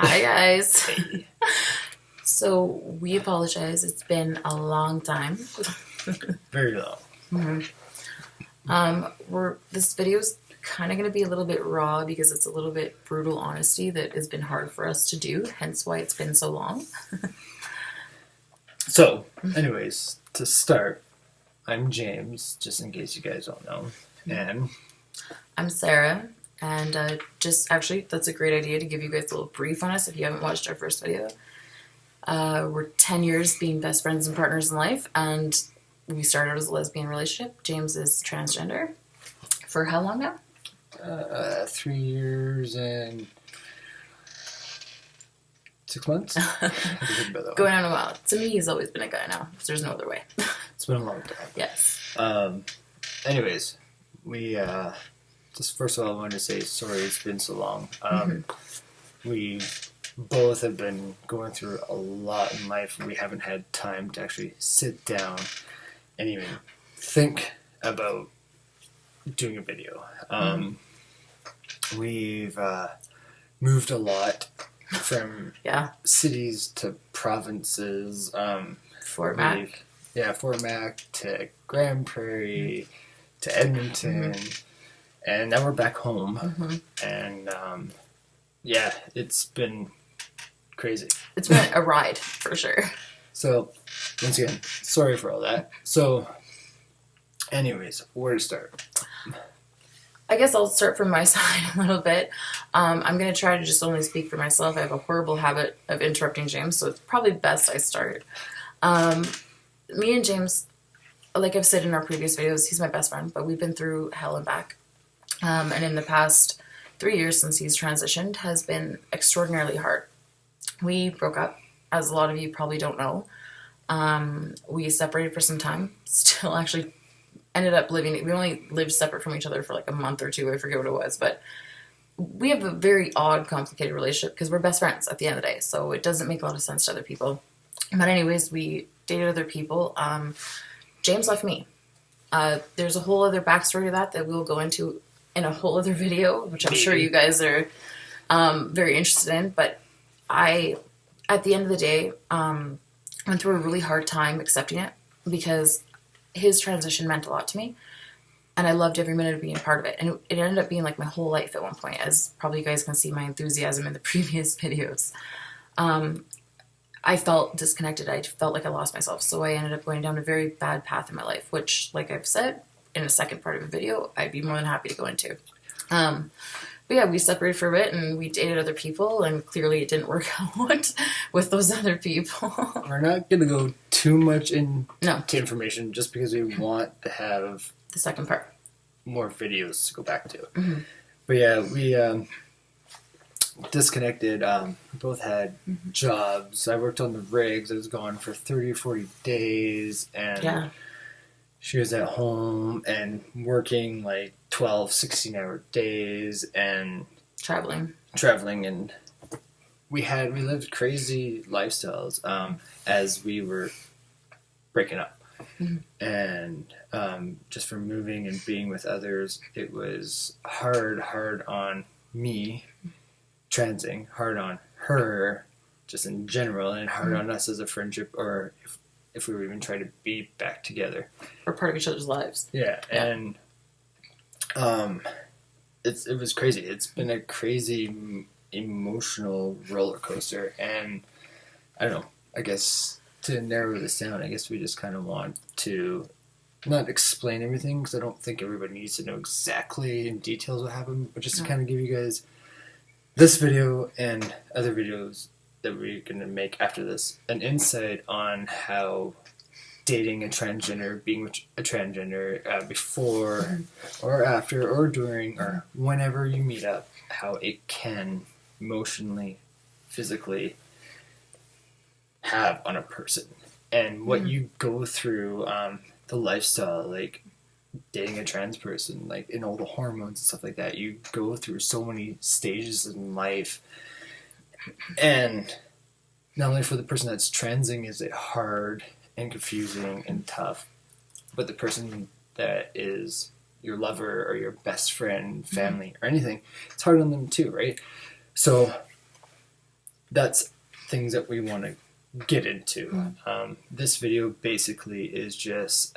Hi, guys. Hey. So, we apologize. It's been a long time. Very long. This video's kind of going to be a little bit raw because it's a little bit brutal honesty that has been hard for us to do, hence why it's been so long. So, anyways, to start, I'm James, just in case you guys don't know. And I'm Sarah, and that's a great idea to give you guys a little brief on us if you haven't watched our first video. We're 10 years being best friends and partners in life, and we started as a lesbian relationship. James is transgender. For how long now? 3 years and 6 months? Going on a while. To me, he's always been a guy now. So there's no other way. It's been a long time. Yes. Anyways, we just first of all, I wanted to say sorry it's been so long. We both have been going through a lot in life. We haven't had time to actually sit down and even think about doing a video. We've moved a lot from cities to provinces. Fort Mac. Fort Mac to Grand Prairie to Edmonton, and now we're back home. And it's been crazy. It's been a ride for sure. So once again, sorry for all that. So, anyways, where to start? I guess I'll start from my side a little bit. I'm going to try to just only speak for myself. I have a horrible habit of interrupting James, so it's probably best I start. Me and James, like I've said in our previous videos, he's my best friend, but we've been through hell and back. And in the past 3 years since he's transitioned has been extraordinarily hard. We broke up, as a lot of you probably don't know. We separated for some time, still actually ended up living, we only lived separate from each other for like a month or two, I forget what it was, but we have a very odd, complicated relationship because we're best friends at the end of the day, so it doesn't make a lot of sense to other people. But anyways, we dated other people. James left me. There's a whole other backstory to that we'll go into in a whole other video, which I'm sure you guys are very interested in, but at the end of the day, went through a really hard time accepting it because his transition meant a lot to me, and I loved every minute of being a part of it. And it ended up being like my whole life at one point, as probably you guys can see my enthusiasm in the previous videos. I felt disconnected. I felt like I lost myself, so I ended up going down a very bad path in my life, which, like I've said in a second part of the video, I'd be more than happy to go into. But yeah, we separated for a bit and we dated other people, and clearly it didn't work out with those other people. We're not going to go too much into No. information just because we want to have The second part. more videos to go back to. But yeah, we disconnected. We both had jobs. I worked on the rigs. I was gone for 30 or 40 days, and she was at home and working like 12, 16-hour days and Traveling, and we lived crazy lifestyles as we were breaking up. And just from moving and being with others, it was hard on me transing, hard on her just in general, and hard on us as a friendship, or if we were even trying to be back together. we're part of each other's lives. And it was crazy. It's been a crazy emotional roller coaster, and I don't know, I guess to narrow this down, I guess we just kind of want to not explain everything, because I don't think everybody needs to know exactly in details what happened, but just to kind of give you guys this video and other videos that we're going to make after this an insight on how dating a transgender, being a transgender, before or after or during or whenever you meet up, how it can emotionally, physically have on a person, and what you go through, the lifestyle, like dating a trans person, like in all the hormones and stuff like that. You go through so many stages in life, and not only for the person that's transing is it hard and confusing and tough, but the person that is your lover or your best friend, family, or anything, it's hard on them too, right? So that's things that we want to get into. This video basically is just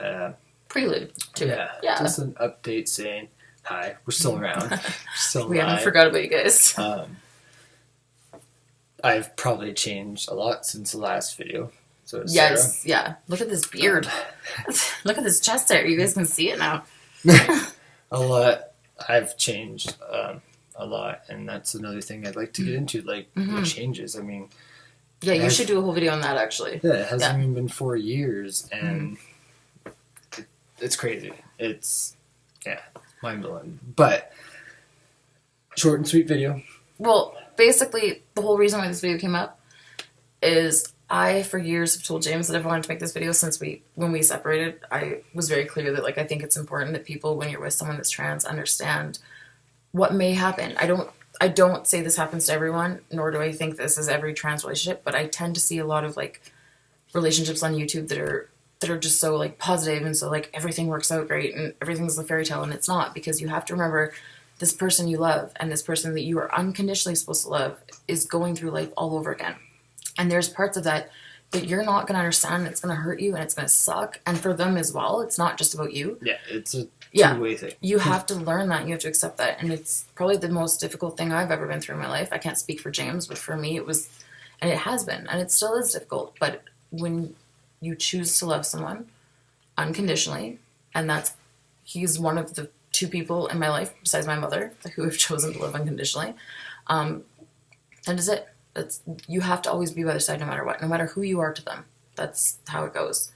prelude to it. Yeah. Just an update saying hi. We're still around. We're still We alive. haven't forgot about you guys. I've probably changed a lot since the last video. So yes, Sarah. yeah. Look at this beard. Look at this chest hair. You guys can see it now. A lot. I've changed a lot, and that's another thing I'd like to get into, like the changes. I mean, yeah, you should do a whole video on that, actually. Yeah, it hasn't even been 4 years, and it's crazy. It's mind-blowing. But short and sweet video. Well, basically, the whole reason why this video came up is I, for years, have told James that I've wanted to make this video since when we separated. I was very clear that, like, I think it's important that people, when you're with someone that's trans, understand what may happen. I don't say this happens to everyone, nor do I think this is every trans relationship, but I tend to see a lot of, like, relationships on YouTube that are just so, like, positive, and so, like, everything works out great and everything's a fairy tale, and it's not, because you have to remember this person you love and this person that you are unconditionally supposed to love is going through life all over again. And there's parts of that you're not going to understand, and it's going to hurt you, and it's going to suck. And for them as well, it's not just about you. Yeah, it's a two-way thing. You have to learn that, and you have to accept that. And it's probably the most difficult thing I've ever been through in my life. I can't speak for James, but for me it was, and it has been, and it still is difficult. But when you choose to love someone unconditionally, and he's one of the 2 people in my life, besides my mother, who have chosen to live unconditionally, that is it. You have to always be by their side no matter what, no matter who you are to them. That's how it goes.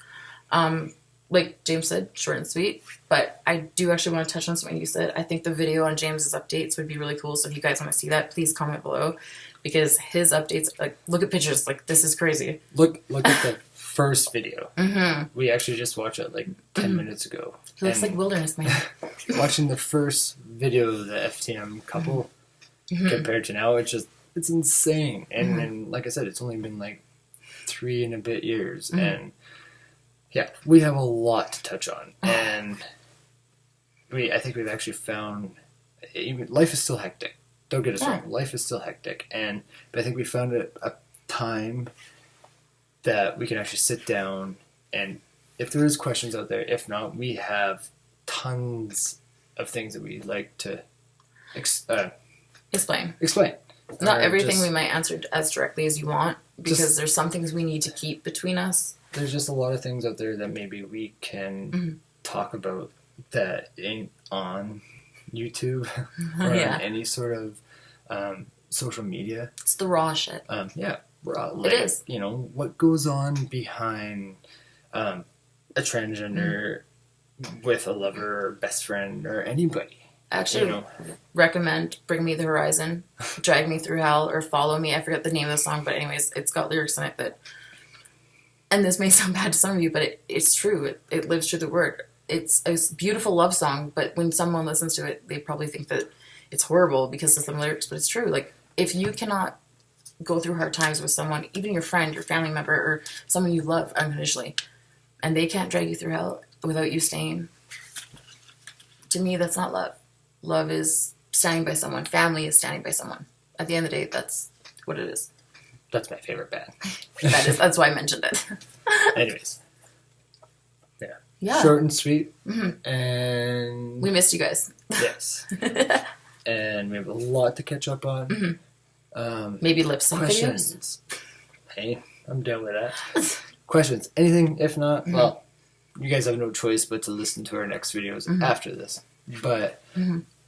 Like James said, short and sweet, but I do actually want to touch on something you said. I think the video on James's updates would be really cool, so if you guys want to see that, please comment below, because his updates, like, look at pictures, like, this is crazy. Look at the first video. We actually just watched it like 10 minutes ago. He looks like Wilderness Man. Watching the first video of the FTM couple compared to now, it's insane. And then, like I said, it's only been like 3 and a bit years. And yeah, we have a lot to touch on. And I think we've actually found, life is still hectic. Don't get us wrong. Life is still hectic. But I think we found a time that we can actually sit down, and if there is questions out there, if not, we have tons of things that we'd like to explain. Not everything we might answer as directly as you want, because there's some things we need to keep between us. There's just a lot of things out there that maybe we can talk about that ain't on YouTube or on any sort of social media. It's the raw shit. Raw. It is. You know, what goes on behind a transgender with a lover or best friend or anybody. Actually, recommend Bring Me the Horizon, Drag Me Through Hell, or Follow Me. I forget the name of the song, but anyways, it's got lyrics in it that, and this may sound bad to some of you, but it's true. It lives through the word. It's a beautiful love song, but when someone listens to it, they probably think that it's horrible because of some lyrics, but it's true. Like, if you cannot go through hard times with someone, even your friend, your family member, or someone you love unconditionally, and they can't drag you through hell without you staying, to me, that's not love. Love is standing by someone. Family is standing by someone. At the end of the day, that's what it is. That's my favorite band. That's why I mentioned it. Anyways. Yeah. Short and sweet. And we missed you guys. Yes. And we have a lot to catch up on. Maybe lip sync questions. Videos. Hey, I'm down with that. Questions. Anything? If not, well, you guys have no choice but to listen to our next videos after this. But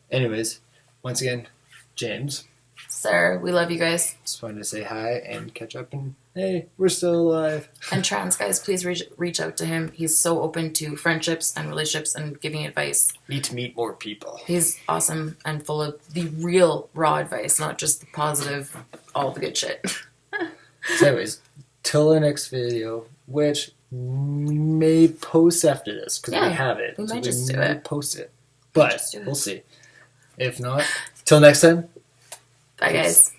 anyways, once again, James. Sir, we love you guys. Just wanted to say hi and catch up, and hey, we're still alive. And trans guys, please reach out to him. He's so open to friendships and relationships and giving advice. Need to meet more people. He's awesome and full of the real raw advice, not just the positive, all the good shit. So anyways, till our next video, which we may post after this, because we have it. We might just do it. Post it. But we'll see. If not, till next time. Bye, guys.